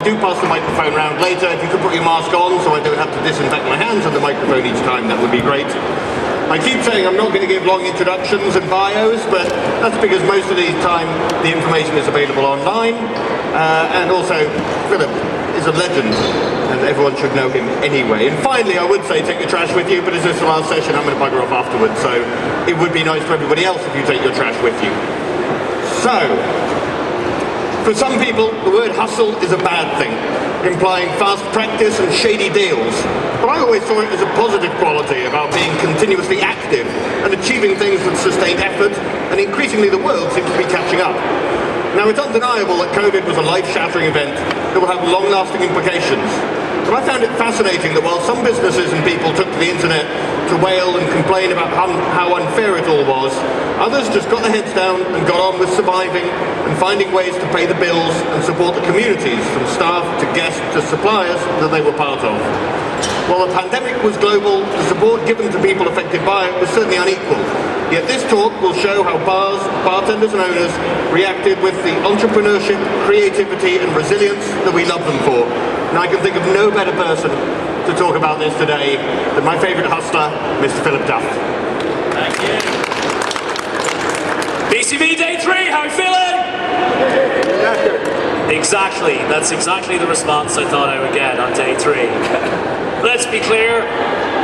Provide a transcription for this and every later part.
Do pass the microphone round later. If you could put your mask on so I don't have to disinfect my hands on the microphone each time, that would be great. I keep saying I'm not going to give long introductions and bios, but that's because most of the time the information is available online, and also Philip is a legend and everyone should know him anyway. And finally, I would say take your trash with you, but as this is the last session, I'm going to bugger off afterwards, so it would be nice for everybody else if you take your trash with you. So, for some people, the word hustle is a bad thing, implying fast practice and shady deals. But I always saw it as a positive quality about being continuously active and achieving things with sustained effort, and increasingly the world seems to be catching up. Now, it's undeniable that COVID was a life-shattering event that will have long-lasting implications. But I found it fascinating that while some businesses and people took to the internet to wail and complain about how unfair it all was, others just got their heads down and got on with surviving and finding ways to pay the bills and support the communities, from staff to guests to suppliers, that they were part of. While the pandemic was global, the support given to people affected by it was certainly unequal. Yet this talk will show how bars, bartenders and owners reacted with the entrepreneurship, creativity and resilience that we love them for. And I can think of no better person to talk about this today than my favourite hustler, Mr. Philip Duff. Thank you. BCB Day 3, how are you feeling? Exactly, that's exactly the response I thought I would get on Day 3. Let's be clear,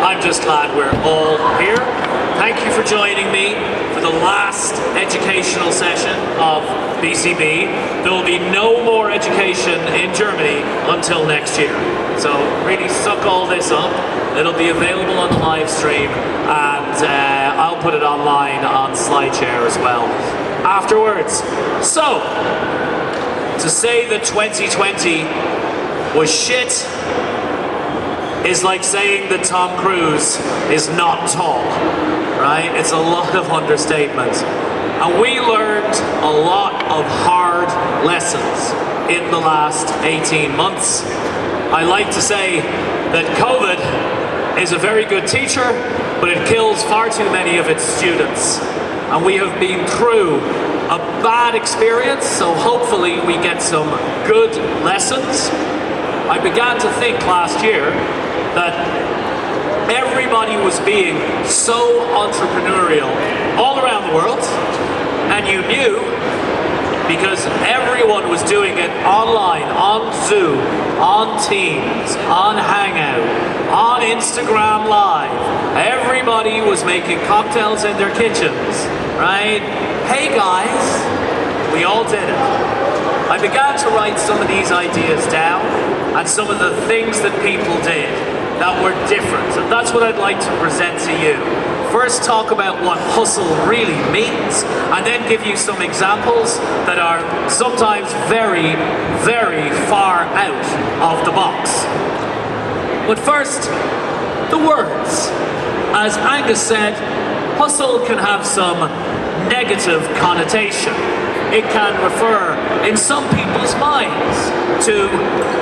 I'm just glad we're all here. Thank you for joining me for the last educational session of BCB. There will be no more education in Germany until next year. So really suck all this up. It'll be available on the live stream, and I'll put it online on SlideShare as well afterwards. So, to say that 2020 was shit is like saying that Tom Cruise is not tall, right? It's a lot of understatement. And we learned a lot of hard lessons in the last 18 months. I like to say that COVID is a very good teacher, but it kills far too many of its students. And we have been through a bad experience, so hopefully we get some good lessons. I began to think last year that everybody was being so entrepreneurial all around the world, and you knew because everyone was doing it online, on Zoom, on Teams, on Hangout, on Instagram Live. Everybody was making cocktails in their kitchens, right? Hey guys, we all did it. I began to write some of these ideas down and some of the things that people did that were different, and that's what I'd like to present to you. First, talk about what hustle really means, and then give you some examples that are sometimes very, very far out of the box. But first, the words. As Angus said, hustle can have some negative connotation. It can refer, in some people's minds, to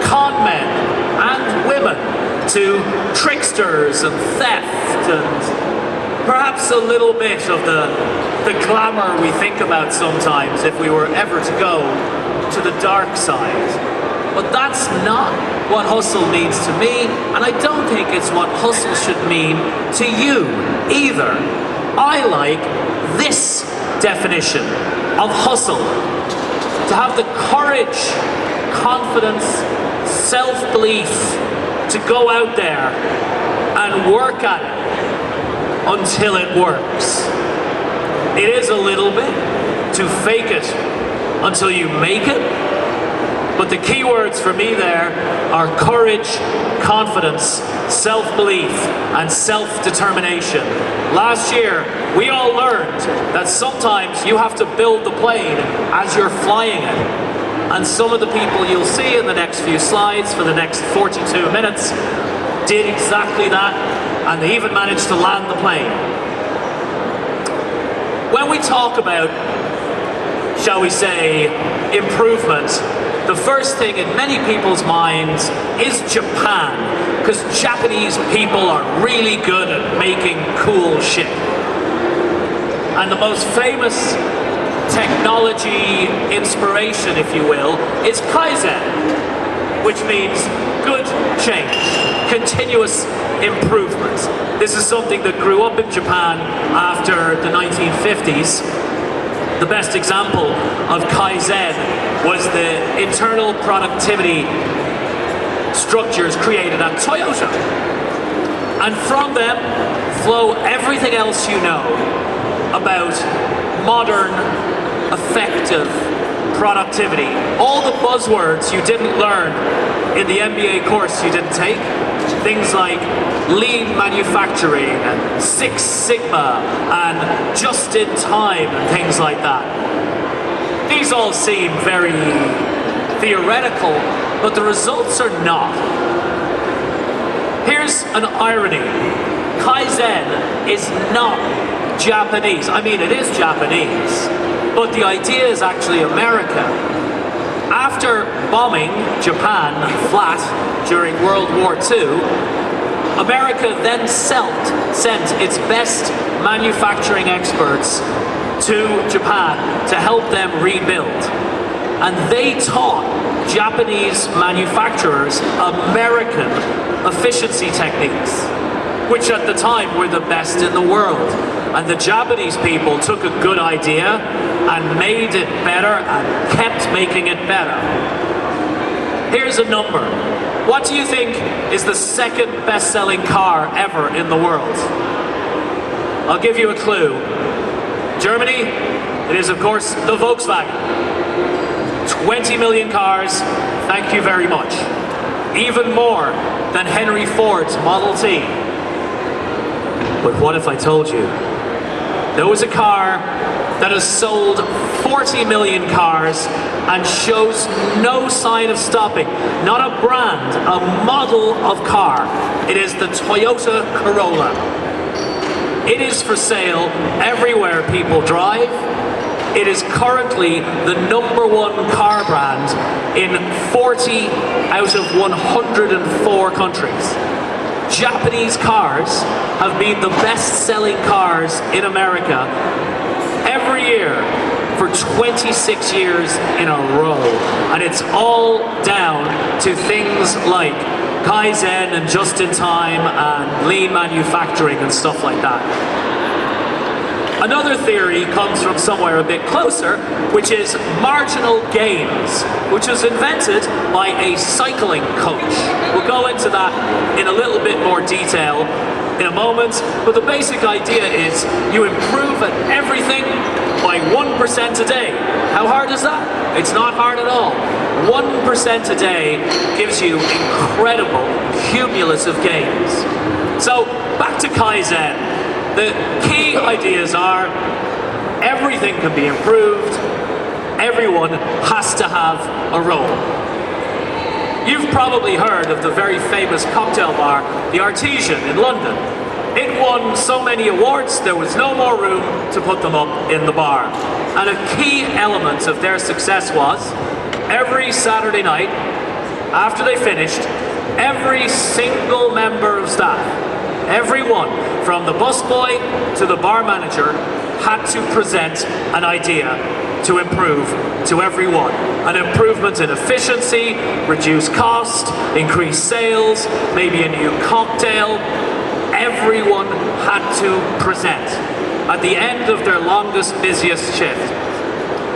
con men and women, to tricksters and theft, and perhaps a little bit of the glamour we think about sometimes if we were ever to go to the dark side. But that's not what hustle means to me, and I don't think it's what hustle should mean to you either. I like this definition of hustle: to have the courage, confidence, self-belief to go out there and work at it until it works. It is a little bit to fake it until you make it, but the key words for me there are courage, confidence, self-belief, and self-determination. Last year, we all learned that sometimes you have to build the plane as you're flying it. And some of the people you'll see in the next few slides for the next 42 minutes did exactly that, and they even managed to land the plane. When we talk about, shall we say, improvement, the first thing in many people's minds is Japan, because Japanese people are really good at making cool shit. And the most famous technology inspiration, if you will, is Kaizen. which means good change, continuous improvement. This is something that grew up in Japan after the 1950s. The best example of Kaizen was the internal productivity structures created at Toyota. And from them flow everything else you know about modern, effective productivity. All the buzzwords you didn't learn in the MBA course you didn't take. Things like lean manufacturing and Six Sigma and just in time and things like that. These all seem very theoretical, but the results are not. Here's an irony. Kaizen is not Japanese. I mean, it is Japanese, but the idea is actually American. After bombing Japan flat during World War II, America then sent its best manufacturing experts to Japan to help them rebuild. And they taught Japanese manufacturers American efficiency techniques, which at the time were the best in the world. And the Japanese people took a good idea and made it better and kept making it better. Here's a number. What do you think is the second best-selling car ever in the world? I'll give you a clue. Germany, it is of course the Volkswagen. 20 million cars, thank you very much. Even more than Henry Ford's Model T. But what if I told you there was a car that has sold 40 million cars and shows no sign of stopping? Not a brand, a model of car. It is the Toyota Corolla. It is for sale everywhere people drive. It is currently the #1 car brand in 40 out of 104 countries. Japanese cars have been the best-selling cars in America every year for 26 years in a row. And it's all down to things like Kaizen and just-in-time and lean manufacturing and stuff like that. Another theory comes from somewhere a bit closer, which is marginal gains, which was invented by a cycling coach. We'll go into that in a little bit more detail in a moment, but the basic idea is you improve at everything by 1% a day. How hard is that? It's not hard at all. 1% a day gives you incredible cumulative gains. So back to Kaizen. The key ideas are everything can be improved, everyone has to have a role. You've probably heard of the very famous cocktail bar, the Artesian in London. It won so many awards, there was no more room to put them up in the bar. And a key element of their success was every Saturday night, after they finished, every single member of staff, everyone from the busboy to the bar manager had to present an idea to improve to everyone. An improvement in efficiency, reduce cost, increase sales, maybe a new cocktail. Everyone had to present at the end of their longest, busiest shift.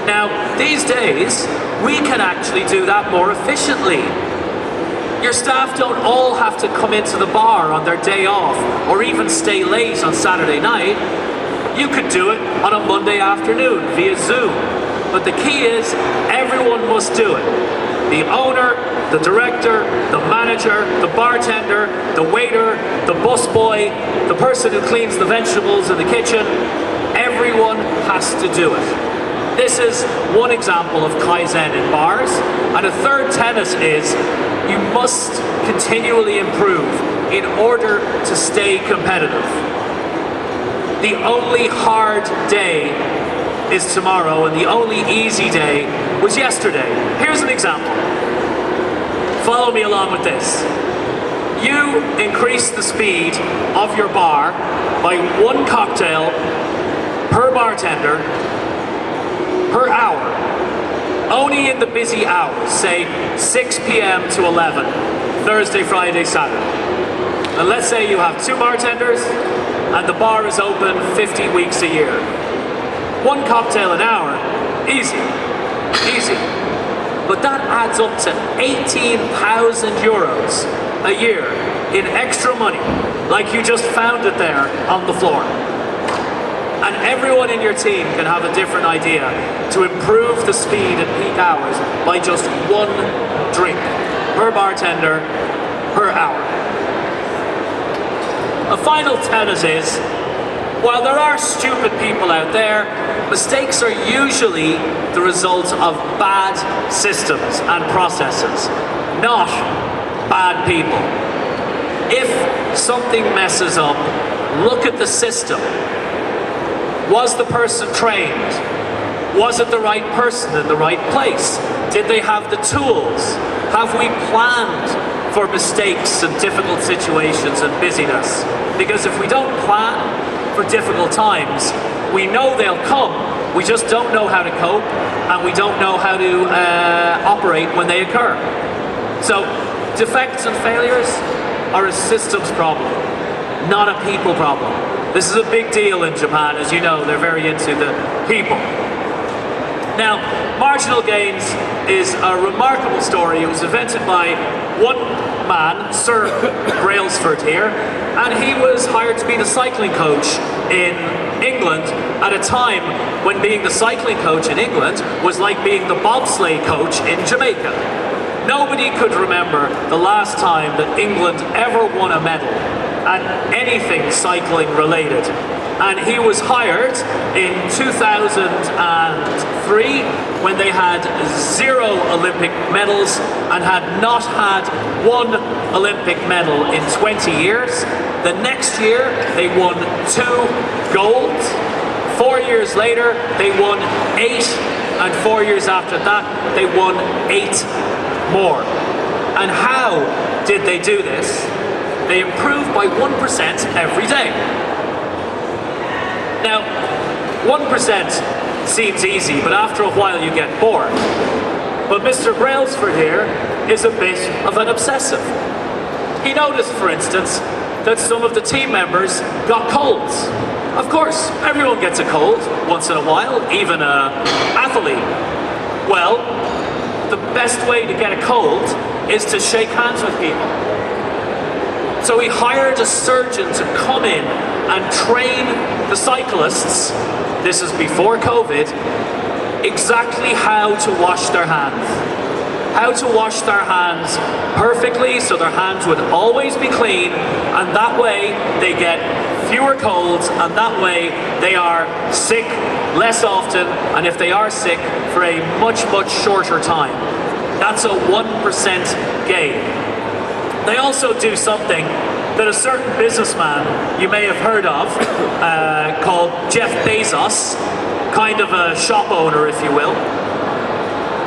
Now, these days, we can actually do that more efficiently. Your staff don't all have to come into the bar on their day off or even stay late on Saturday night. You could do it on a Monday afternoon via Zoom. But the key is everyone must do it. The owner, the director, the manager, the bartender, the waiter, the busboy, the person who cleans the vegetables in the kitchen, everyone has to do it. This is one example of Kaizen in bars. And a third tenet is you must continually improve in order to stay competitive. The only hard day is tomorrow, and the only easy day was yesterday. Here's an example. Follow me along with this. You increase the speed of your bar by 1 cocktail per bartender per hour. only in the busy hours, say 6 p.m. to 11, Thursday, Friday, Saturday. And let's say you have 2 bartenders and the bar is open 50 weeks a year. 1 cocktail an hour, easy, easy. But that adds up to 18,000 euros a year in extra money, like you just found it there on the floor. And everyone in your team can have a different idea to improve the speed at peak hours by just 1 drink per bartender per hour. A final tenet is, while there are stupid people out there, mistakes are usually the result of bad systems and processes, not bad people. If something messes up, look at the system. Was the person trained? Was it the right person in the right place? Did they have the tools? Have we planned for mistakes and difficult situations and busyness? Because if we don't plan for difficult times, we know they'll come, we just don't know how to cope, and we don't know how to operate when they occur. So, defects and failures are a systems problem, not a people problem. This is a big deal in Japan, as you know, they're very into the people. Now, Marginal Gains is a remarkable story. It was invented by one man, Sir Brailsford here, and he was hired to be the cycling coach in England at a time when being the cycling coach in England was like being the bobsleigh coach in Jamaica. Nobody could remember the last time that England ever won a medal at anything cycling related. And he was hired in 2003 when they had 0 Olympic medals and had not had 1 Olympic medal in 20 years. The next year they won 2 golds. 4 years later they won 8, and 4 years after that they won 8 more. And how did they do this? They improved by 1% every day. Now, 1% seems easy, but after a while you get bored. But Mr. Brailsford here is a bit of an obsessive. He noticed, for instance, that some of the team members got colds. Of course, everyone gets a cold once in a while, even an athlete. Well, the best way to get a cold is to shake hands with people. So he hired a surgeon to come in and train the cyclists, this is before COVID, exactly how to wash their hands. How to wash their hands perfectly so their hands would always be clean, and that way they get fewer colds, and that way they are sick less often, and if they are sick, for a much, much shorter time. That's a 1% gain. They also do something that a certain businessman you may have heard of, called Jeff Bezos, kind of a shop owner if you will,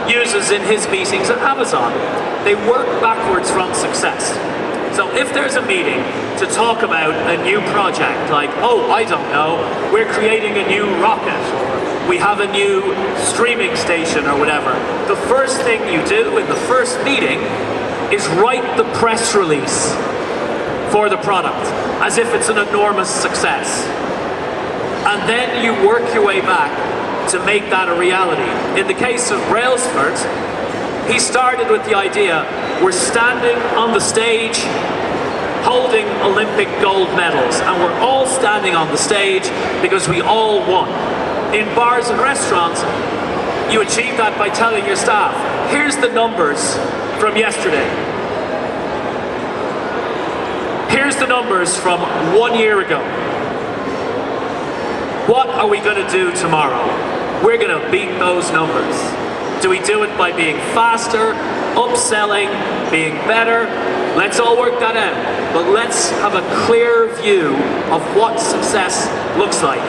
uses in his meetings at Amazon. They work backwards from success. So if there's a meeting to talk about a new project, like, oh, I don't know, we're creating a new rocket, or we have a new streaming station or whatever, the first thing you do in the first meeting is write the press release for the product, as if it's an enormous success. And then you work your way back to make that a reality. In the case of Brailsford, he started with the idea, we're standing on the stage holding Olympic gold medals, and we're all standing on the stage because we all won. In bars and restaurants, you achieve that by telling your staff, here's the numbers from yesterday. Here's the numbers from 1 year ago. What are we going to do tomorrow? We're going to beat those numbers. Do we do it by being faster, upselling, being better? Let's all work that out. But let's have a clear view of what success looks like.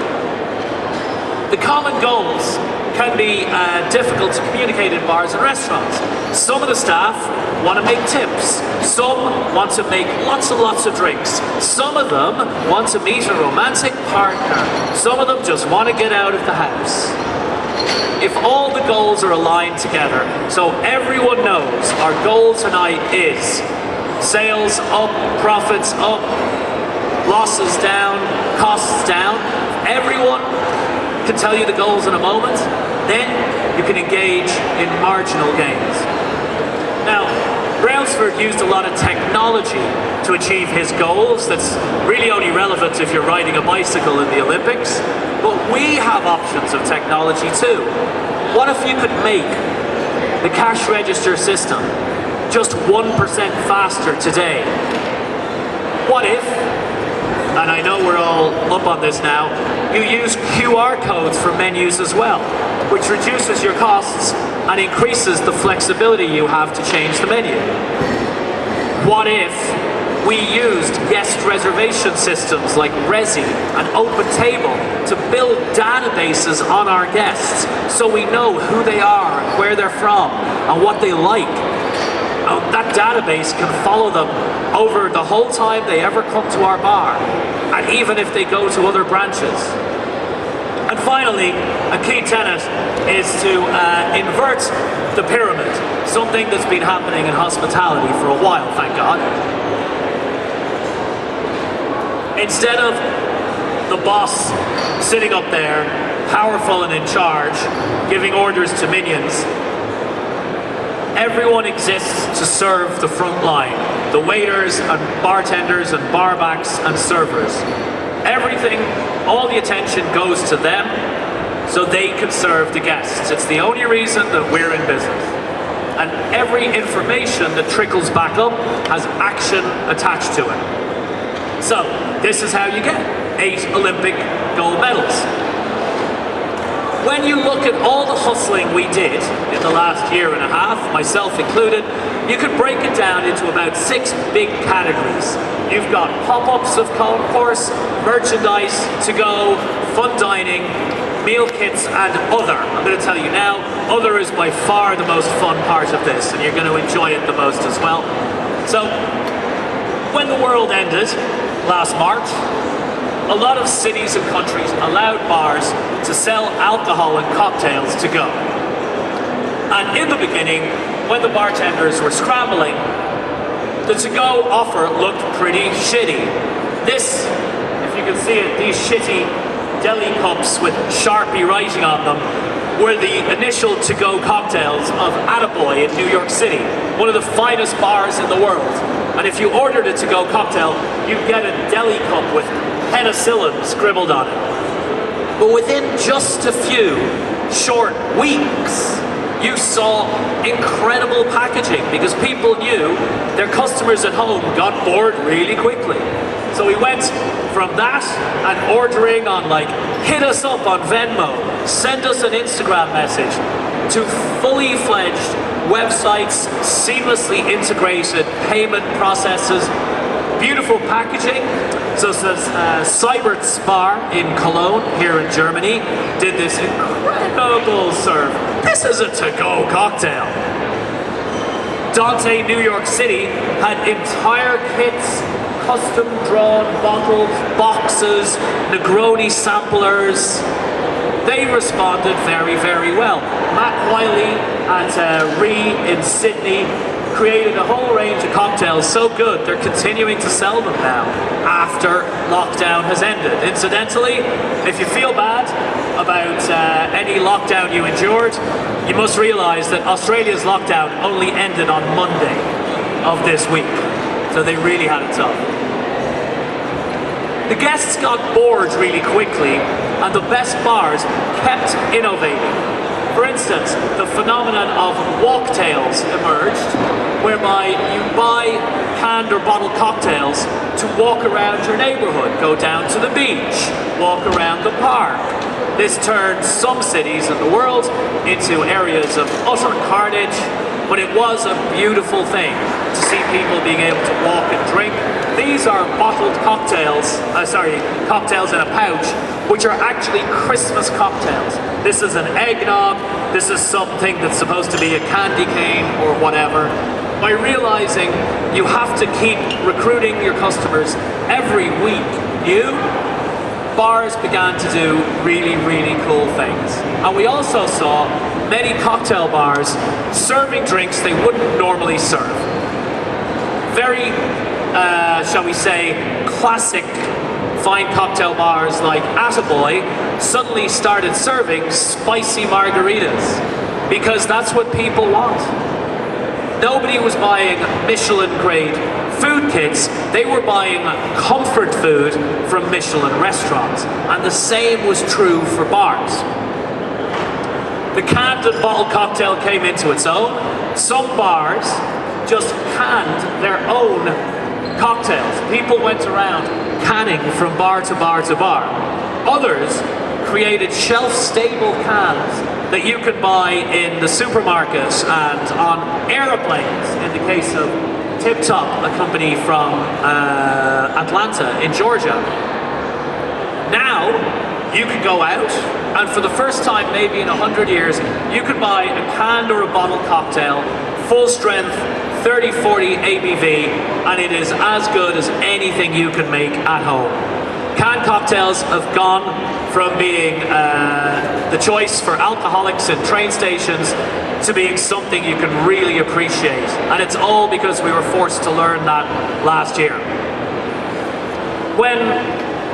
The common goals can be difficult to communicate in bars and restaurants. Some of the staff want to make tips. Some want to make lots and lots of drinks. Some of them want to meet a romantic partner. Some of them just want to get out of the house. If all the goals are aligned together, so everyone knows our goal tonight is sales up, profits up, losses down, costs down. Everyone can tell you the goals in a moment, then you can engage in marginal gains. Now, Brailsford used a lot of technology to achieve his goals. That's really only relevant if you're riding a bicycle in the Olympics. But we have options of technology too. What if you could make the cash register system just 1% faster today? What if, and I know we're all up on this now, you use QR codes for menus as well, which reduces your costs and increases the flexibility you have to change the menu? What if we used guest reservation systems like Resi and OpenTable to build databases on our guests so we know who they are, and where they're from, and what they like? That database can follow them over the whole time they ever come to our bar, and even if they go to other branches. And finally, a key tenet is to invert the pyramid, something that's been happening in hospitality for a while, thank God. Instead of the boss sitting up there, powerful and in charge, giving orders to minions, everyone exists to serve the front line, the waiters and bartenders and barbacks and servers. Everything, all the attention goes to them so they can serve the guests. It's the only reason that we're in business. And every information that trickles back up has action attached to it. So, this is how you get 8 Olympic gold medals. When you look at all the hustling we did in the last year and a half, myself included, you could break it down into about 6 big categories. You've got pop-ups of course, merchandise to go, fun dining, meal kits, and other. I'm going to tell you now, other is by far the most fun part of this, and you're going to enjoy it the most as well. So, when the world ended last March, a lot of cities and countries allowed bars to sell alcohol and cocktails to go. And in the beginning, when the bartenders were scrambling, the to-go offer looked pretty shitty. This, if you can see it, these shitty deli cups with Sharpie writing on them were the initial to-go cocktails of Attaboy in New York City, one of the finest bars in the world. And if you ordered a to-go cocktail, you'd get a deli cup with penicillin scribbled on it. But within just a few short weeks, you saw incredible packaging because people knew their customers at home got bored really quickly. So we went from that and ordering on like, hit us up on Venmo, send us an Instagram message, to fully fledged websites, seamlessly integrated payment processes, beautiful packaging. So Cybert Spar in Cologne, here in Germany, did this incredible serve. This is a to-go cocktail. Dante, New York City, had entire kits, custom drawn bottles, boxes, Negroni samplers. They responded very, very well. Matt Wiley at Ree in Sydney created a whole range of cocktails so good they're continuing to sell them now after lockdown has ended. Incidentally, if you feel bad about any lockdown you endured, you must realize that Australia's lockdown only ended on Monday of this week, so they really had it tough. The guests got bored really quickly and the best bars kept innovating. For instance, the phenomenon of walktails emerged, whereby you buy canned or bottled cocktails to walk around your neighborhood, go down to the beach, walk around the park. This turned some cities in the world into areas of utter carnage, but it was a beautiful thing to see people being able to walk and drink. These are bottled cocktails, cocktails in a pouch, which are actually Christmas cocktails. This is an eggnog, this is something that's supposed to be a candy cane or whatever. By realizing you have to keep recruiting your customers every week new, bars began to do really, really cool things. And we also saw many cocktail bars serving drinks they wouldn't normally serve. Very, shall we say, classic fine cocktail bars like Attaboy suddenly started serving spicy margaritas because that's what people want. Nobody was buying Michelin grade food kits, they were buying comfort food from Michelin restaurants. And the same was true for bars. The canned and bottled cocktail came into its own. Some bars just canned their own cocktails. People went around canning from bar to bar to bar. Others created shelf-stable cans that you could buy in the supermarkets and on aeroplanes, in the case of Tip Top, a company from Atlanta in Georgia. Now, you can go out, and for the first time maybe in 100 years, you could buy a canned or a bottled cocktail, full strength, 30-40 ABV, and it is as good as anything you can make at home. Canned cocktails have gone from being the choice for alcoholics in train stations to being something you can really appreciate. And it's all because we were forced to learn that last year. When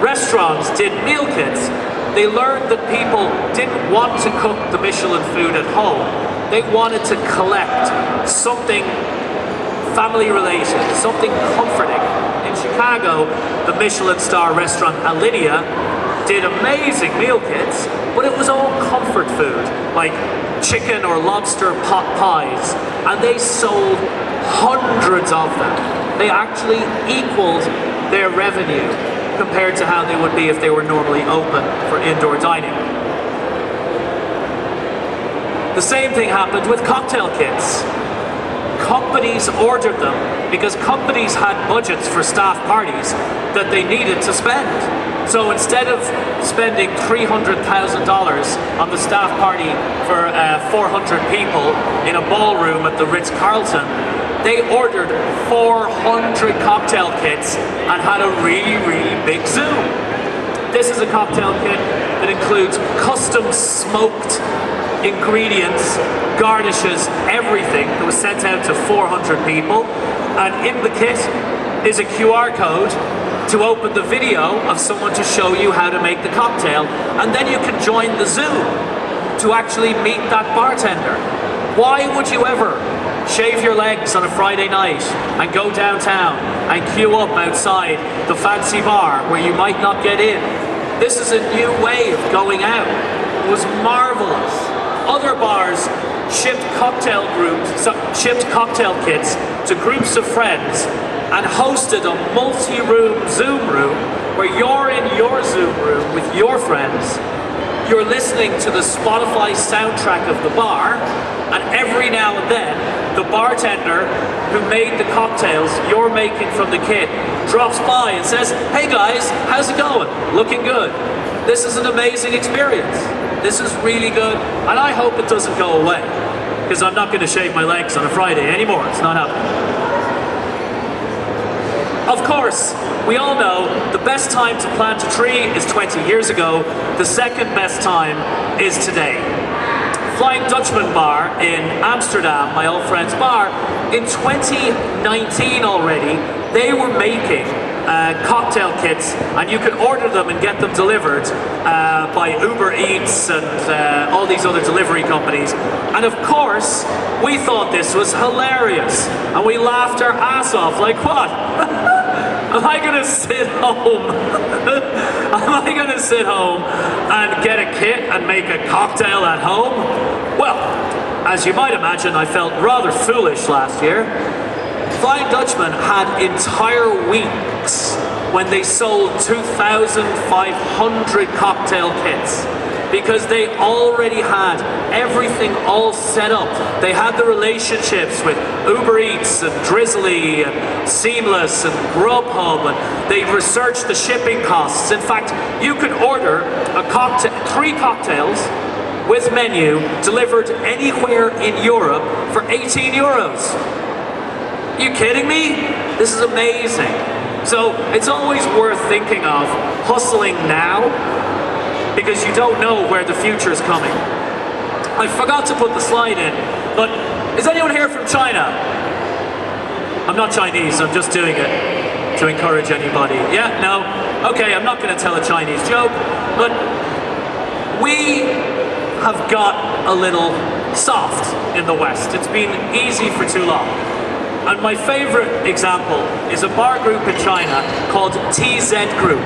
restaurants did meal kits, they learned that people didn't want to cook the Michelin food at home. They wanted to collect something family related, something comforting. In Chicago, the Michelin star restaurant Alinea did amazing meal kits, but it was all comfort food, like chicken or lobster pot pies, and they sold hundreds of them. They actually equaled their revenue compared to how they would be if they were normally open for indoor dining. The same thing happened with cocktail kits. Companies ordered them because companies had budgets for staff parties that they needed to spend. So instead of spending $300,000 on the staff party for 400 people in a ballroom at the Ritz-Carlton, they ordered 400 cocktail kits and had a really, really big Zoom. This is a cocktail kit that includes custom smoked ingredients, garnishes, everything that was sent out to 400 people. And in the kit is a QR code to open the video of someone to show you how to make the cocktail. And then you can join the Zoom to actually meet that bartender. Why would you ever shave your legs on a Friday night and go downtown and queue up outside the fancy bar where you might not get in? This is a new way of going out. It was marvelous. Other bars shipped cocktail kits to groups of friends and hosted a multi-room Zoom room where you're in your Zoom room with your friends. You're listening to the Spotify soundtrack of the bar, and every now and then, the bartender who made the cocktails you're making from the kit drops by and says, "Hey guys, how's it going? Looking good." This is an amazing experience. This is really good, and I hope it doesn't go away, because I'm not going to shave my legs on a Friday anymore. It's not happening. Of course, we all know the best time to plant a tree is 20 years ago. The second best time is today. Flying Dutchman Bar in Amsterdam, my old friend's bar, in 2019 already, they were making cocktail kits, and you could order them and get them delivered by Uber Eats and all these other delivery companies. And of course, we thought this was hilarious, and we laughed our ass off, like, what? Am I gonna sit home? Am I gonna sit home and get a kit and make a cocktail at home? Well, as you might imagine, I felt rather foolish last year. Flying Dutchman had entire weeks when they sold 2,500 cocktail kits because they already had everything all set up. They had the relationships with Uber Eats and Drizzly and Seamless and Grubhub, and they researched the shipping costs. In fact, you could order a 3 cocktails with menu delivered anywhere in Europe for 18 euros. Are you kidding me? This is amazing. So it's always worth thinking of hustling now, because you don't know where the future is coming. I forgot to put the slide in, but is anyone here from China? I'm not Chinese, I'm just doing it to encourage anybody. Yeah, no? Okay, I'm not going to tell a Chinese joke, but we have got a little soft in the West. It's been easy for too long. And my favorite example is a bar group in China called TZ Group.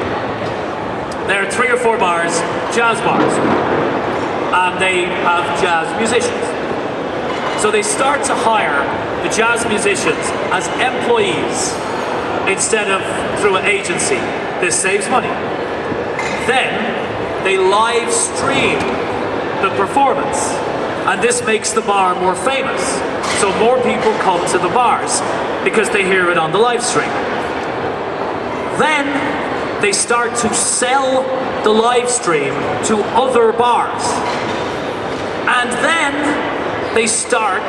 There are 3 or 4 bars, jazz bars, and they have jazz musicians. So they start to hire the jazz musicians as employees instead of through an agency. This saves money. Then they live stream the performance, and this makes the bar more famous. So more people come to the bars because they hear it on the live stream. Then they start to sell the live stream to other bars. And then they start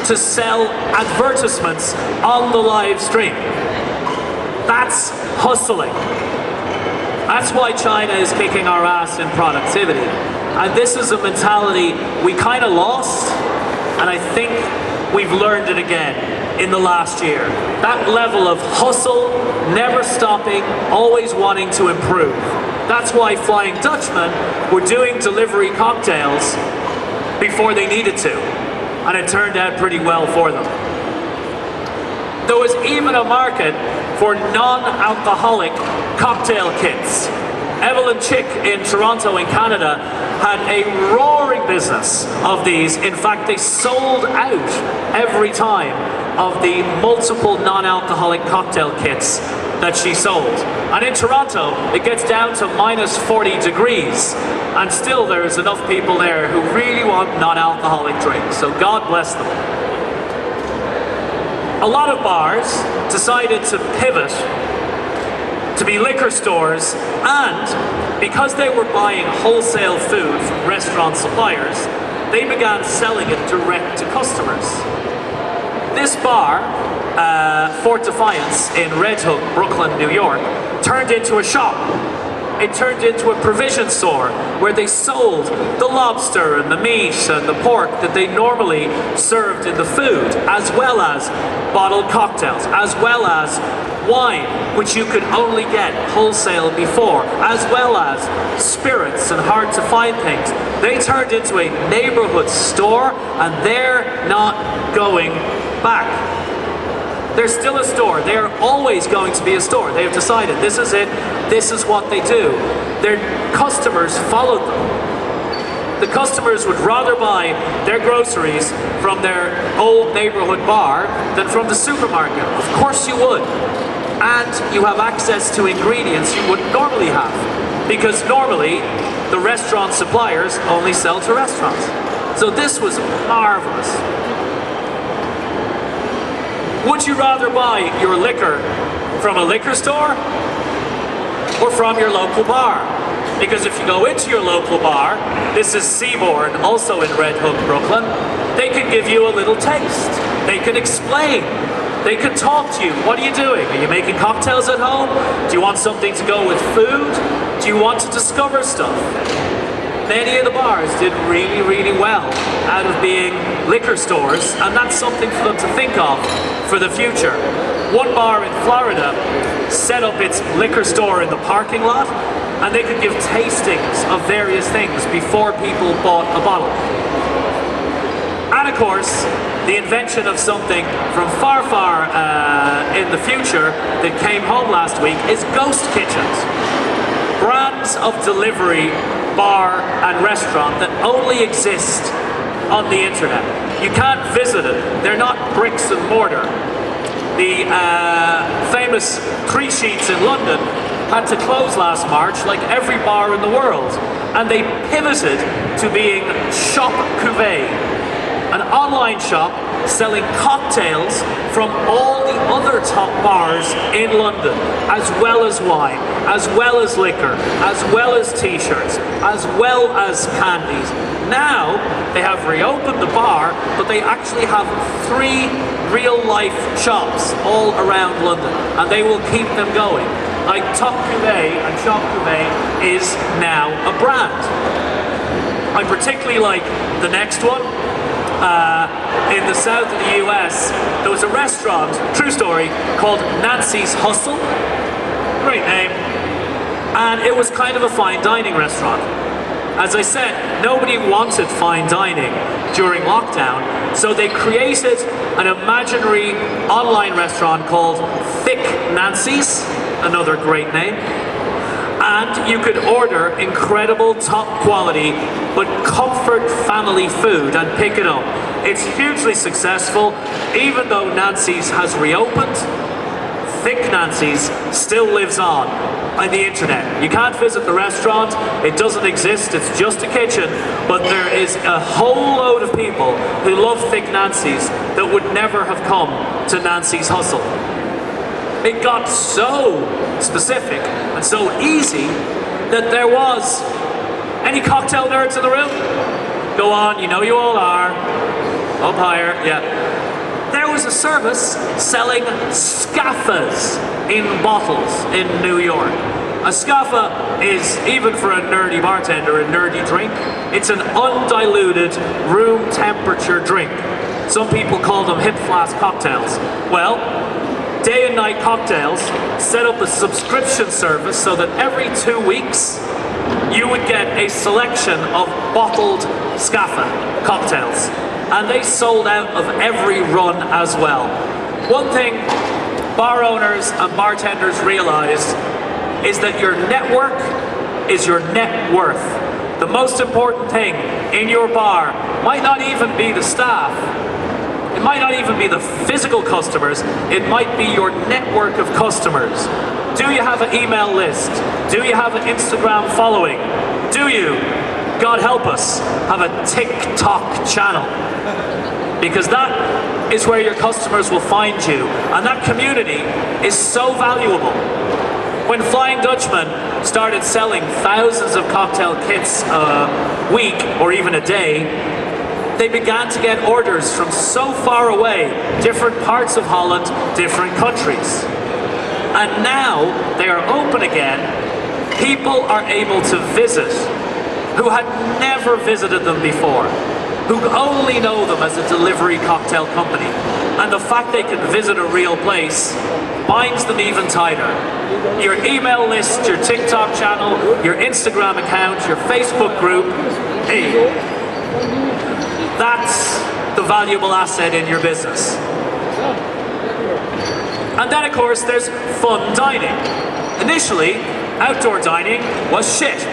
to sell advertisements on the live stream. That's hustling. That's why China is kicking our ass in productivity. And this is a mentality we kind of lost, and I think we've learned it again in the last year. That level of hustle, never stopping, always wanting to improve. That's why Flying Dutchman were doing delivery cocktails before they needed to, and it turned out pretty well for them. There was even a market for non-alcoholic cocktail kits. Evelyn Chick in Toronto in Canada had a roaring business of these. In fact, they sold out every time of the multiple non-alcoholic cocktail kits that she sold. And in Toronto, it gets down to minus 40 degrees, and still there's enough people there who really want non-alcoholic drinks, so God bless them. A lot of bars decided to pivot to be liquor stores, and because they were buying wholesale food from restaurant suppliers, they began selling it direct to customers. This bar, Fort Defiance in Red Hook, Brooklyn, New York, turned into a shop. It turned into a provision store where they sold the lobster and the meat and the pork that they normally served in the food, as well as bottled cocktails, as well as wine, which you could only get wholesale before, as well as spirits and hard to find things. They turned into a neighborhood store, and they're not going back. They're still a store. They are always going to be a store. They have decided this is it. This is what they do. Their customers followed them. The customers would rather buy their groceries from their old neighborhood bar than from the supermarket. Of course you would. And you have access to ingredients you wouldn't normally have, because normally the restaurant suppliers only sell to restaurants. So this was marvelous. Would you rather buy your liquor from a liquor store or from your local bar? Because if you go into your local bar, this is Seabourn, also in Red Hook, Brooklyn, they can give you a little taste. They can explain. They can talk to you. What are you doing? Are you making cocktails at home? Do you want something to go with food? Do you want to discover stuff? Many of the bars did really, really well out of being liquor stores, and that's something for them to think of for the future. One bar in Florida set up its liquor store in the parking lot, and they could give tastings of various things before people bought a bottle. And of course, the invention of something from far, far in the future that came home last week is ghost kitchens. Brands of delivery, bar and restaurant that only exist on the internet. You can't visit it. They're not bricks and mortar. The famous Three Sheets in London had to close last March, like every bar in the world, and they pivoted to being Shop Cuvée, an online shop selling cocktails from all the other top bars in London, as well as wine, as well as liquor, as well as t-shirts, as well as candies. Now they have reopened the bar, but they actually have 3 real-life shops all around London, and they will keep them going. Like Top Cuvée and Shop Cuvée is now a brand. I particularly like the next one. In the south of the US, there was a restaurant, true story, called Nancy's Hustle. Great name. And it was kind of a fine dining restaurant. As I said, nobody wanted fine dining during lockdown, so they created an imaginary online restaurant called Thick Nancy's, another great name. And you could order incredible top quality but comfort family food and pick it up. It's hugely successful. Even though Nancy's has reopened, Thick Nancy's still lives on the internet. You can't visit the restaurant, it doesn't exist, it's just a kitchen, but there is a whole load of people who love Thick Nancy's that would never have come to Nancy's Hustle. It got so specific and so easy that there was... Any cocktail nerds in the room? Go on, you know you all are. Up higher, yeah. There was a service selling scaffas in bottles in New York. A scaffa is, even for a nerdy bartender, a nerdy drink. It's an undiluted room temperature drink. Some people call them hip flask cocktails. Well, Day and Night Cocktails set up a subscription service so that every 2 weeks you would get a selection of bottled scaffa cocktails. And they sold out of every run as well. One thing bar owners and bartenders realized is that your network is your net worth. The most important thing in your bar might not even be the staff. It might not even be the physical customers. It might be your network of customers. Do you have an email list? Do you have an Instagram following? Do you, God help us, have a TikTok channel? Because that is where your customers will find you. And that community is so valuable. When Flying Dutchman started selling thousands of cocktail kits a week or even a day, they began to get orders from so far away, different parts of Holland, different countries. And now they are open again. People are able to visit who had never visited them before, who only know them as a delivery cocktail company. And the fact they can visit a real place binds them even tighter. Your email list, your TikTok channel, your Instagram account, your Facebook group, hey, that's the valuable asset in your business. And then of course there's fun dining. Initially, outdoor dining was shit.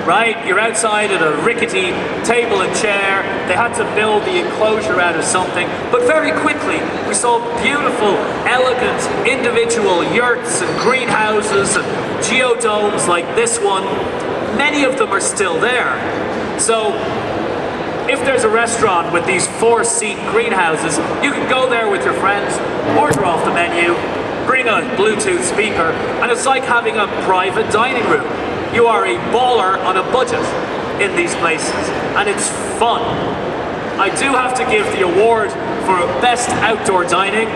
Right? You're outside at a rickety table and chair. They had to build the enclosure out of something. But very quickly, we saw beautiful, elegant, individual yurts and greenhouses and geodomes like this one. Many of them are still there. So, if there's a restaurant with these 4-seat greenhouses, you can go there with your friends, order off the menu, bring a Bluetooth speaker, and it's like having a private dining room. You are a baller on a budget in these places, and it's fun. I do have to give the award for best outdoor dining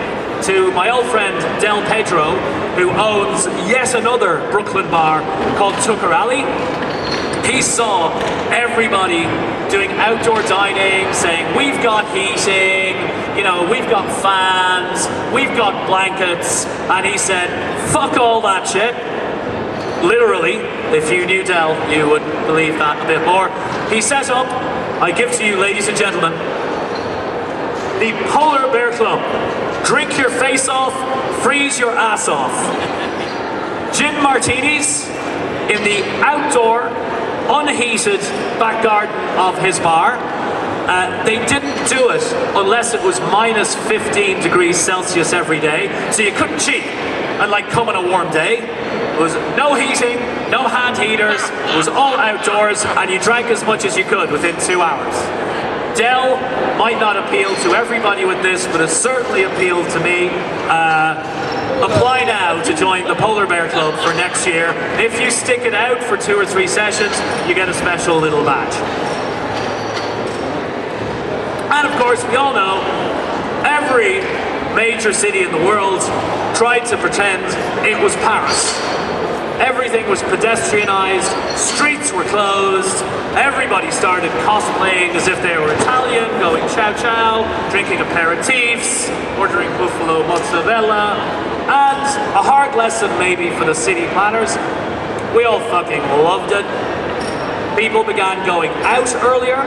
to my old friend Del Pedro, who owns yet another Brooklyn bar called Tucker Alley. He saw everybody doing outdoor dining, saying, we've got heating, you know, we've got fans, we've got blankets, and he said, fuck all that shit. Literally, if you knew Del, you would believe that a bit more. He set up, I give to you, ladies and gentlemen, the Polar Bear Club. Drink your face off, freeze your ass off. Gin martinis in the outdoor, unheated back garden of his bar. They didn't do it unless it was minus 15 degrees Celsius every day, so you couldn't cheat and like come on a warm day. It was no heating, no hand heaters, it was all outdoors, and you drank as much as you could within 2 hours. Del might not appeal to everybody with this, but it certainly appealed to me. Apply now to join the Polar Bear Club for next year. If you stick it out for 2 or 3 sessions, you get a special little badge. And of course, we all know, every major city in the world tried to pretend it was Paris. Everything was pedestrianized, streets were closed, everybody started cosplaying as if they were Italian, going chow chow, drinking aperitifs, ordering buffalo mozzarella, and a hard lesson maybe for the city planners, we all fucking loved it. People began going out earlier.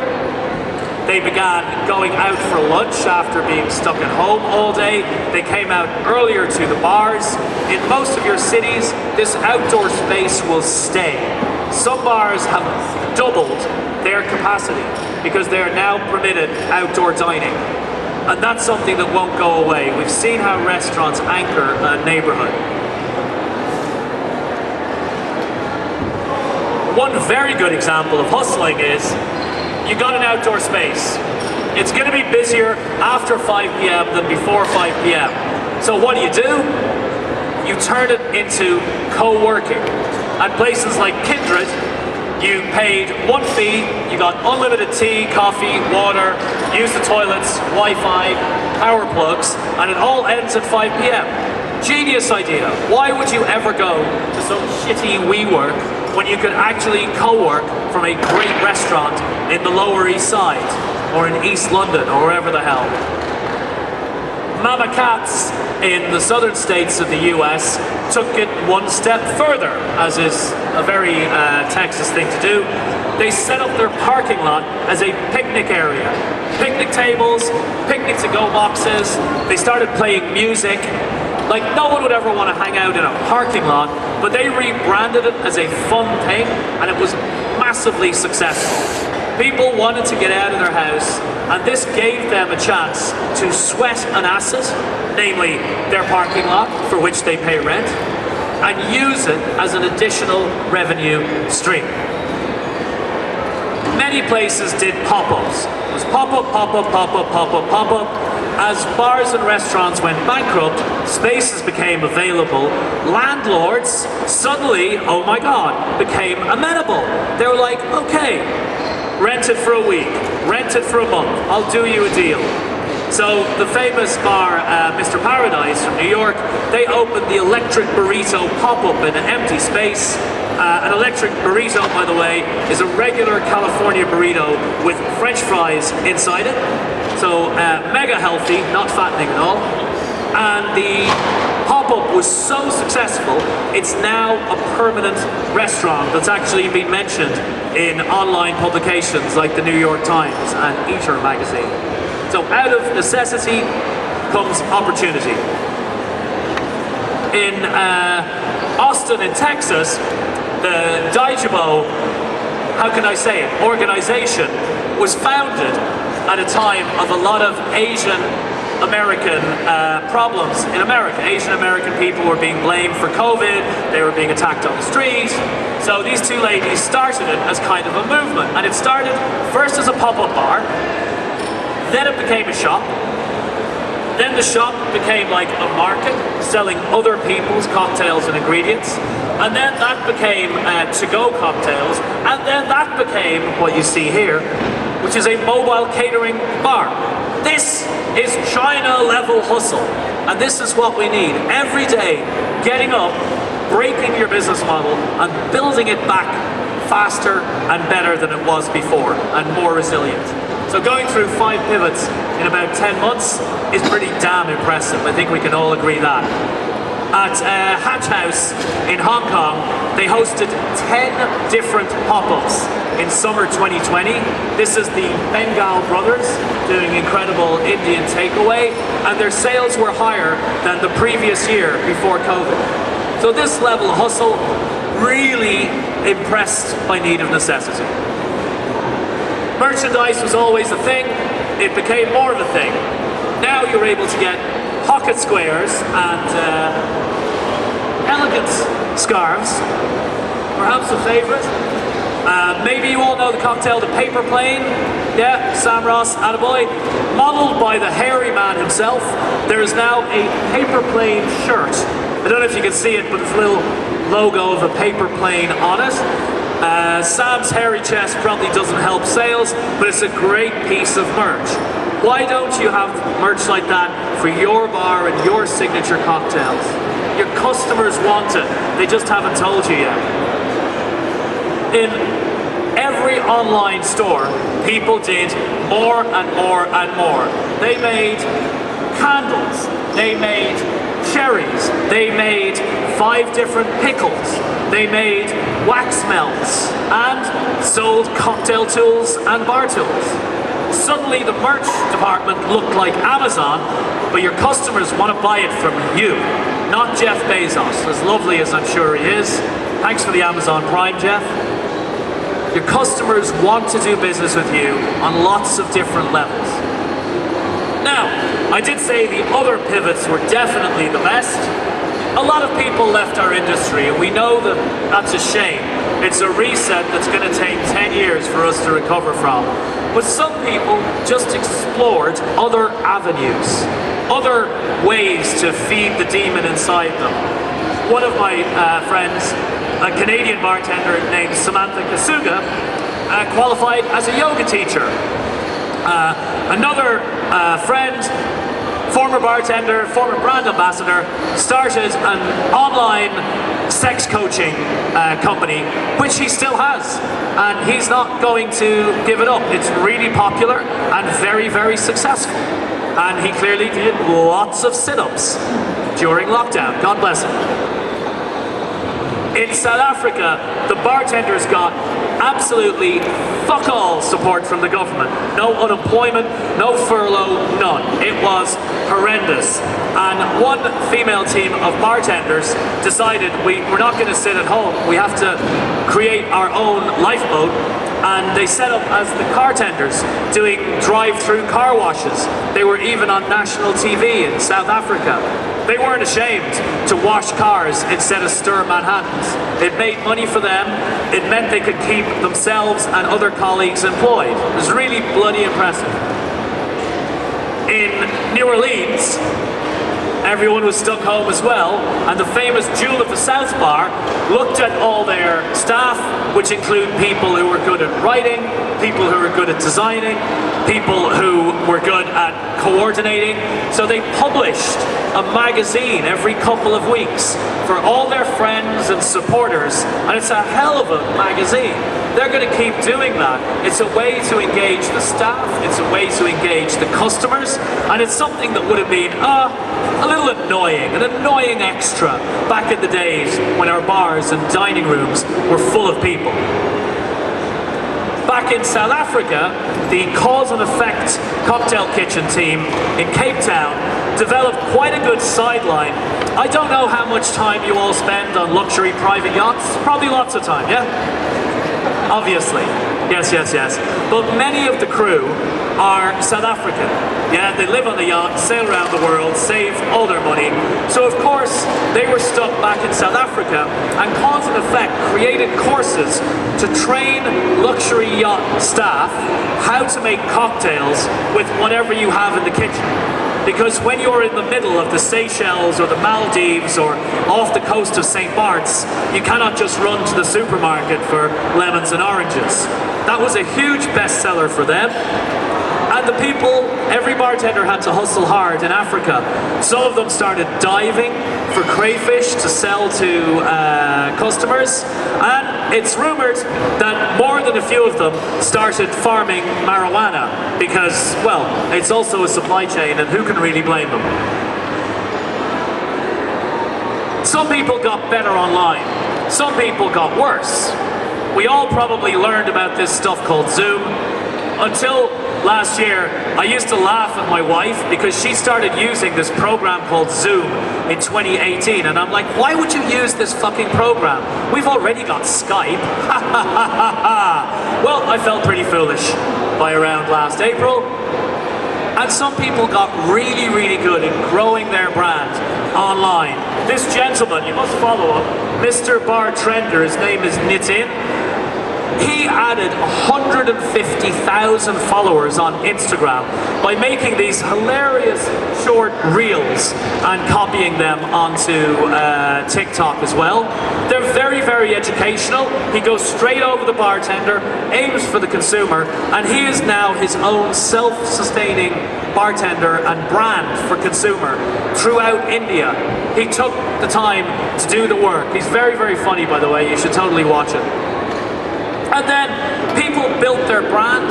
They began going out for lunch after being stuck at home all day. They came out earlier to the bars. In most of your cities, this outdoor space will stay. Some bars have doubled their capacity because they are now permitted outdoor dining. And that's something that won't go away. We've seen how restaurants anchor a neighborhood. One very good example of hustling is you got an outdoor space. It's going to be busier after 5 p.m. than before 5 p.m. So what do? You turn it into co-working. At places like Kindred, you paid one fee, you got unlimited tea, coffee, water, use the toilets, Wi-Fi, power plugs, and it all ends at 5 p.m. Genius idea. Why would you ever go to some shitty WeWork when you could actually co-work from a great restaurant in the Lower East Side or in East London or wherever the hell? Mama Cats in the southern states of the US took it one step further, as is a very Texas thing to do. They set up their parking lot as a picnic area. Picnic tables, picnic to-go boxes. They started playing music. Like, no one would ever want to hang out in a parking lot, but they rebranded it as a fun thing, and it was massively successful. People wanted to get out of their house, and this gave them a chance to sweat an asset, namely their parking lot, for which they pay rent, and use it as an additional revenue stream. Many places did pop-ups. It was pop-up, pop-up, pop-up, pop-up, pop-up. As bars and restaurants went bankrupt, spaces became available. Landlords suddenly, oh my God, became amenable. They were like, okay, rent it for a week, rent it for a month, I'll do you a deal. So the famous bar, Mr. Paradise from New York, they opened the electric burrito pop-up in an empty space. An electric burrito, by the way, is a regular California burrito with French fries inside it. So mega healthy, not fattening at all. And the pop-up was so successful, it's now a permanent restaurant that's actually been mentioned in online publications like the New York Times and Eater magazine. So out of necessity comes opportunity. In Austin in Texas, the Daijibo, how can I say it, organization was founded at a time of a lot of Asian American problems in America. Asian American people were being blamed for COVID, they were being attacked on the street. So these two ladies started it as kind of a movement. And it started first as a pop-up bar, then it became a shop, then the shop became like a market, selling other people's cocktails and ingredients, and then that became to-go cocktails, and then that became what you see here, which is a mobile catering bar. This is China-level hustle, and this is what we need. Every day, getting up, breaking your business model, and building it back faster and better than it was before, and more resilient. So going through 5 pivots in about 10 months is pretty damn impressive. I think we can all agree that. At Hatch House in Hong Kong, they hosted 10 different pop-ups in summer 2020. This is the Bengal brothers doing incredible Indian takeaway, and their sales were higher than the previous year before COVID. So this level of hustle really impressed by need of necessity. Merchandise was always a thing, it became more of a thing. Now you're able to get pocket squares and elegant scarves, perhaps a favourite. Maybe you all know the cocktail, the paper plane. Yeah, Sam Ross, attaboy. Modelled by the hairy man himself, there is now a paper plane shirt. I don't know if you can see it, but it's a little logo of a paper plane on it. Sam's hairy chest probably doesn't help sales, but it's a great piece of merch. Why don't you have merch like that for your bar and your signature cocktails? Your customers want it, they just haven't told you yet. In every online store, people did more and more and more. They made candles, they made cherries, they made 5 different pickles, they made wax melts, and sold cocktail tools and bar tools. Suddenly the merch department looked like Amazon, but your customers want to buy it from you, not Jeff Bezos, as lovely as I'm sure he is. Thanks for the Amazon Prime, Jeff. Your customers want to do business with you on lots of different levels. Now, I did say the other pivots were definitely the best. A lot of people left our industry, and we know that that's a shame. It's a reset that's going to take 10 years for us to recover from. But some people just explored other avenues, other ways to feed the demon inside them. One of my friends, a Canadian bartender named Samantha Kasuga, qualified as a yoga teacher. Another friend, former bartender, former brand ambassador, started an online sex coaching company, which he still has, and he's not going to give it up. It's really popular and very, very successful, and he clearly did lots of sit-ups during lockdown. God bless him. In South Africa, the bartenders got absolutely fuck all support from the government. No unemployment, no furlough, none. It was horrendous. And one female team of bartenders decided we're not going to sit at home. We have to create our own lifeboat. And they set up as the car tenders, doing drive-through car washes. They were even on national TV in South Africa. They weren't ashamed to wash cars instead of stir Manhattans. It made money for them. It meant they could keep themselves and other colleagues employed. It was really bloody impressive. In New Orleans, everyone was stuck home as well, and the famous Jewel of the South bar looked at all their staff, which include people who were good at writing, people who were good at designing, people who were good at coordinating. So they published a magazine every couple of weeks for all their friends and supporters, and it's a hell of a magazine. They're going to keep doing that. It's a way to engage the staff, it's a way to engage the customers, and it's something that would have been a little annoying, an annoying extra back in the days when our bars and dining rooms were full of people. Back in South Africa, the Cause and Effect cocktail kitchen team in Cape Town developed quite a good sideline. I don't know how much time you all spend on luxury private yachts. Probably lots of time, yeah? Obviously. Yes, yes, yes. But many of the crew are South African. Yeah, they live on the yacht, sail around the world, save all their money. So of course, they were stuck back in South Africa, and Cause and Effect created courses to train luxury yacht staff how to make cocktails with whatever you have in the kitchen. Because when you're in the middle of the Seychelles or the Maldives or off the coast of St. Bart's, you cannot just run to the supermarket for lemons and oranges. That was a huge bestseller for them. And the people, every bartender had to hustle hard in Africa. Some of them started diving for crayfish to sell to customers. And it's rumored that more than a few of them started farming marijuana because, well, it's also a supply chain, and who can really blame them? Some people got better online. Some people got worse. We all probably learned about this stuff called Zoom. Until last year, I used to laugh at my wife because she started using this program called Zoom in 2018, and I'm like, why would you use this fucking program? We've already got Skype. Well, I felt pretty foolish by around last April, and some people got really, really good at growing their brand online. This gentleman, you must follow him, Mr. Bartender, his name is Nitin. he added 150,000 followers on Instagram by making these hilarious short reels and copying them onto TikTok as well. They're very, very educational. He goes straight over the bartender, aims for the consumer, and he is now his own self-sustaining bartender and brand for consumer throughout India. He took the time to do the work. He's very, very funny, by the way. You should totally watch it. And then people built their brand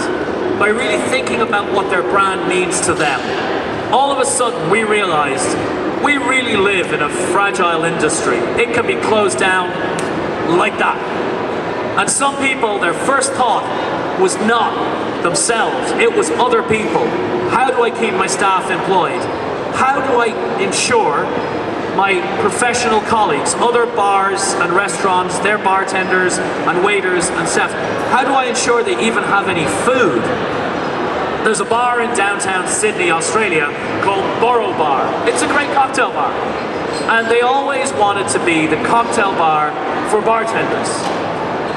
by really thinking about what their brand means to them. All of a sudden, we realized we really live in a fragile industry. It can be closed down like that. And some people, their first thought was not themselves, it was other people. How do I keep my staff employed? How do I ensure my professional colleagues, other bars and restaurants, their bartenders and waiters and staff, how do I ensure they even have any food? There's a bar in downtown Sydney, Australia called Borough Bar. It's a great cocktail bar. And they always wanted to be the cocktail bar for bartenders.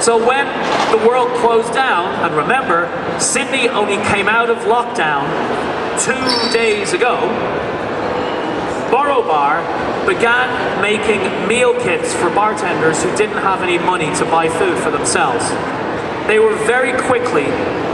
So when the world closed down, and remember, Sydney only came out of lockdown 2 days ago, Borough Bar began making meal kits for bartenders who didn't have any money to buy food for themselves. They were very quickly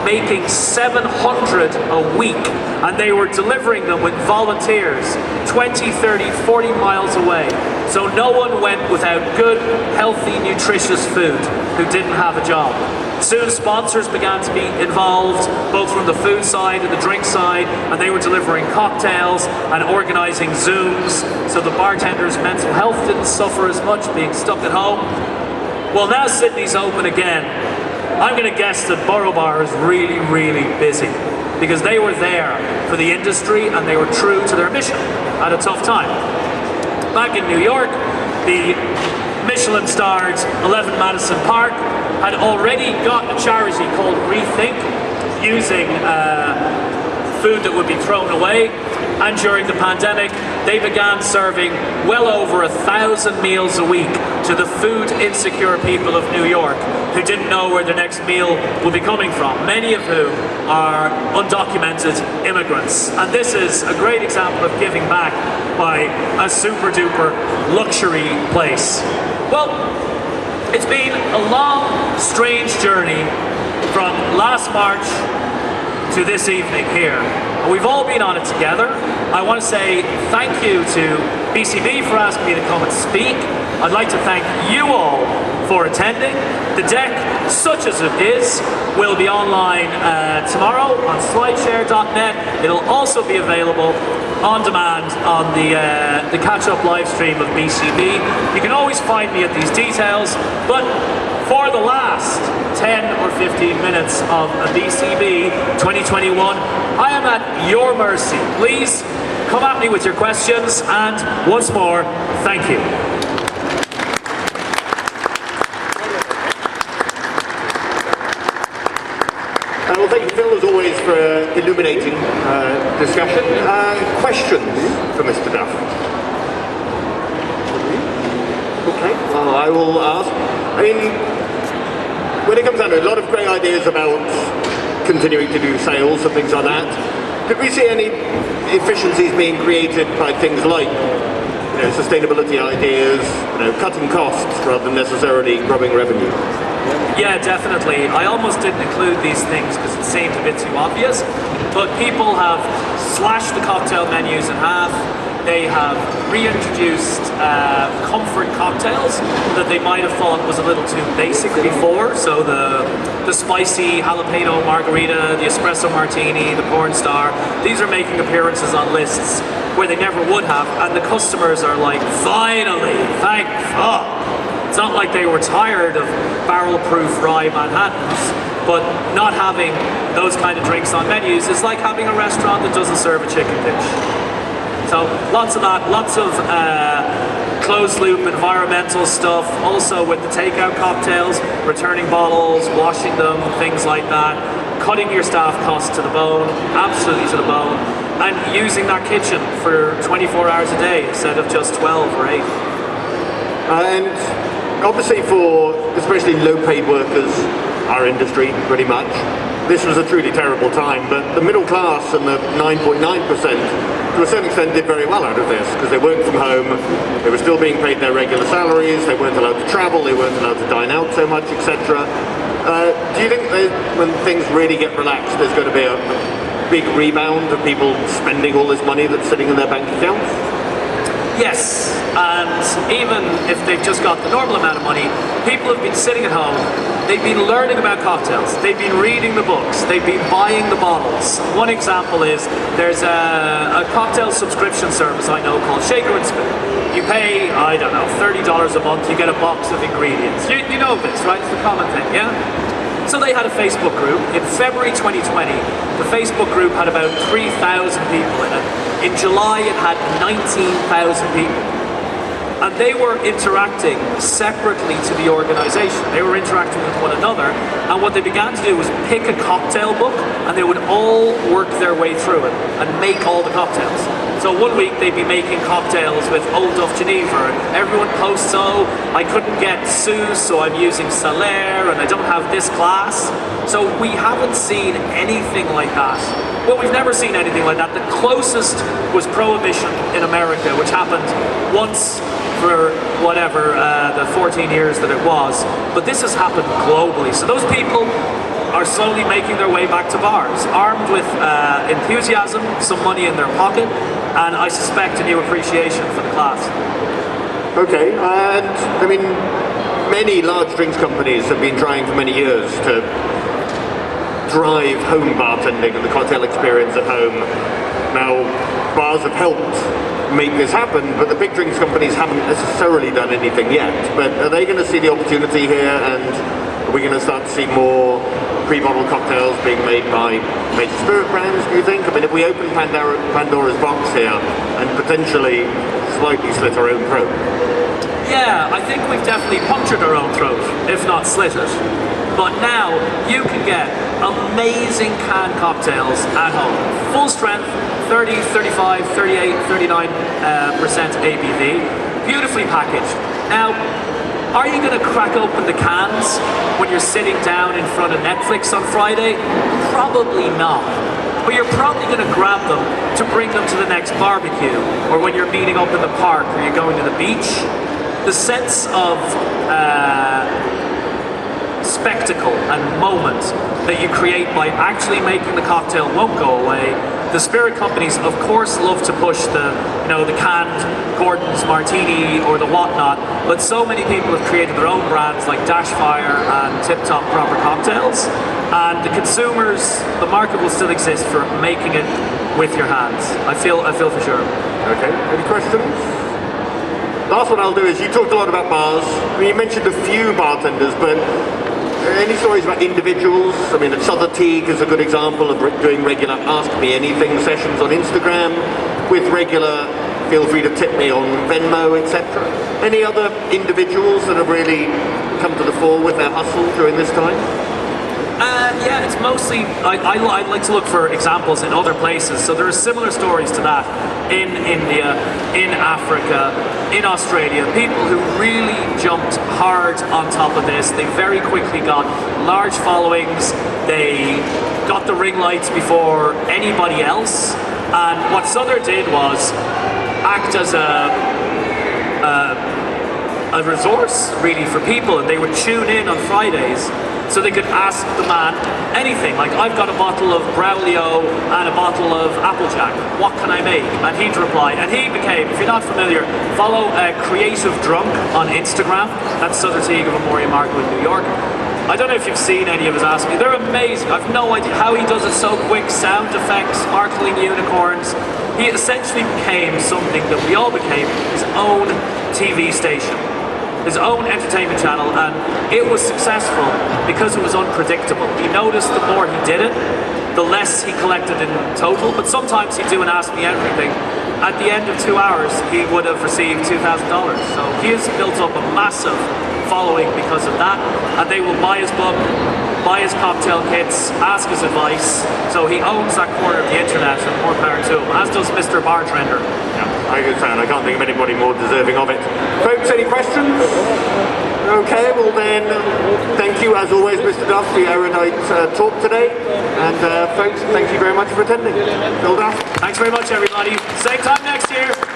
making 700 a week, and they were delivering them with volunteers 20, 30, 40 miles away. So no one went without good, healthy, nutritious food who didn't have a job. Soon sponsors began to be involved, both from the food side and the drink side, and they were delivering cocktails and organizing Zooms, so the bartenders' mental health didn't suffer as much being stuck at home. Well, now Sydney's open again. I'm going to guess that Borough Bar is really, really busy because they were there for the industry and they were true to their mission at a tough time. Back in New York, the Michelin-starred 11 Madison Park had already got a charity called Rethink, using food that would be thrown away. And during the pandemic, they began serving well over 1,000 meals a week to the food insecure people of New York who didn't know where their next meal would be coming from, many of whom are undocumented immigrants. And this is a great example of giving back by a super duper luxury place. Well, it's been a long, strange journey from last March to this evening here. We've all been on it together. I want to say thank you to BCB for asking me to come and speak. I'd like to thank you all for attending. The deck, such as it is, will be online tomorrow on slideshare.net. It'll also be available on demand on the catch-up live stream of BCB. You can always find me at these details, but for the last 10 or 15 minutes of a BCB 2021, I am at your mercy. Please come at me with your questions, and once more, thank you. Well, thank you, Phil, as always, for illuminating discussion. Questions for Mr. Duff? Okay, well, I will ask. I mean, when it comes down to it, a lot of great ideas about continuing to do sales and things like that. Could we see any efficiencies being created by things like, sustainability ideas, cutting costs rather than necessarily growing revenue? Yeah, definitely. I almost didn't include these things because it seemed a bit too obvious, but people have slashed the cocktail menus in half. They have reintroduced comfort cocktails that they might have thought was a little too basic before. So the spicy jalapeno margarita, the espresso martini, the porn star, these are making appearances on lists where they never would have, and the customers are like, finally, thank fuck. It's not like they were tired of barrel-proof rye Manhattans, but not having those kind of drinks on menus is like having a restaurant that doesn't serve a chicken dish. So lots of that, lots of closed-loop environmental stuff, also with the takeout cocktails, returning bottles, washing them, things like that, cutting your staff costs to the bone, absolutely to the bone, and using that kitchen for 24 hours a day instead of just 12 or 8. And obviously for especially low-paid workers, our industry pretty much. This was a truly terrible time, but the middle class and the 9.9% to a certain extent did very well out of this because they worked from home, they were still being paid their regular salaries, they weren't allowed to travel, they weren't allowed to dine out so much, etc. Do you think that when things really get relaxed, there's going to be a big rebound of people spending all this money that's sitting in their bank accounts? Yes, and even if they've just got the normal amount of money, people have been sitting at home, they've been learning about cocktails, they've been reading the books, they've been buying the bottles. One example is there's a cocktail subscription service I know called Shaker and Spoon. You pay, I don't know, $30 a month, you get a box of ingredients. You know this, right? It's the common thing, yeah? So they had a Facebook group. In February 2020, the Facebook group had about 3,000 people in it. In July, it had 19,000 people. And they were interacting separately to the organization. They were interacting with one another. And what they began to do was pick a cocktail book, and they would all work their way through it and make all the cocktails. So one week they'd be making cocktails with Old Duff Geneva, and everyone posts, oh, I couldn't get Suze, so I'm using Salaire, and I don't have this glass. So we haven't seen anything like that. Well, we've never seen anything like that. The closest was Prohibition in America, which happened once for whatever, the 14 years that it was. But this has happened globally. So those people are slowly making their way back to bars, armed with enthusiasm, some money in their pocket, and I suspect a new appreciation for the class. Okay, and I mean, many large drinks companies have been trying for many years to drive home bartending and the cocktail experience at home. Now, bars have helped make this happen, but the big drinks companies haven't necessarily done anything yet. But are they going to see the opportunity here, and are we going to start to see more pre-bottled cocktails being made by major spirit brands, do you think? I mean, if we open Pandora's box here and potentially slightly slit our own throat. Yeah, I think we've definitely punctured our own throat, if not slit it. But now you can get amazing canned cocktails at home. Full strength, 30, 35, 38, 39% ABV, beautifully packaged. Now, are you going to crack open the cans when you're sitting down in front of Netflix on Friday? Probably not. But you're probably going to grab them to bring them to the next barbecue, or when you're meeting up in the park or you're going to the beach. The sense of spectacle and moment that you create by actually making the cocktail won't go away. The spirit companies, of course, love to push the canned Gordon's Martini or the whatnot, but so many people have created their own brands like Dashfire and Tip Top Proper Cocktails, and the consumers, the market will still exist for making it with your hands. I feel for sure. Okay, any questions? Last one I'll do is, you talked a lot about bars. I mean, you mentioned a few bartenders, but any stories about individuals? I mean, Southern Teague is a good example of doing regular Ask Me Anything sessions on Instagram, with regular feel free to tip me on Venmo, etc. Any other individuals that have really come to the fore with their hustle during this time? Yeah, it's mostly, I like to look for examples in other places. So there are similar stories to that in India, in Africa, in Australia. People who really jumped hard on top of this. They very quickly got large followings. They got the ring lights before anybody else. And what Southern did was act as a resource really for people, and they would tune in on Fridays so they could ask the man anything, like, I've got a bottle of Braulio and a bottle of Applejack, what can I make? And he'd reply, and he became, if you're not familiar, follow Creative Drunk on Instagram. That's Southern Teague of Amoria Marco in New York. I don't know if you've seen any of his Ask Me. They're amazing. I've no idea how he does it so quick. Sound effects, sparkling unicorns. He essentially became something that we all became, his own TV station, his own entertainment channel, and it was successful because it was unpredictable. He noticed the more he did it, the less he collected in total, but sometimes he'd do an Ask Me Everything. At the end of 2 hours, he would have received $2,000. So he has built up a massive following because of that, and they will buy his book, buy his cocktail kits, ask his advice. So he owns that corner of the internet, and more power to him, as does Mr. Bartender. Yeah, I understand. I can't think of anybody more deserving of it. Folks, any questions? No? Okay, well then, thank you as always, Mr. Duff, for the erudite talk today. And folks, thank you very much for attending. Bill Duff. Thanks very much, everybody. Same time next year.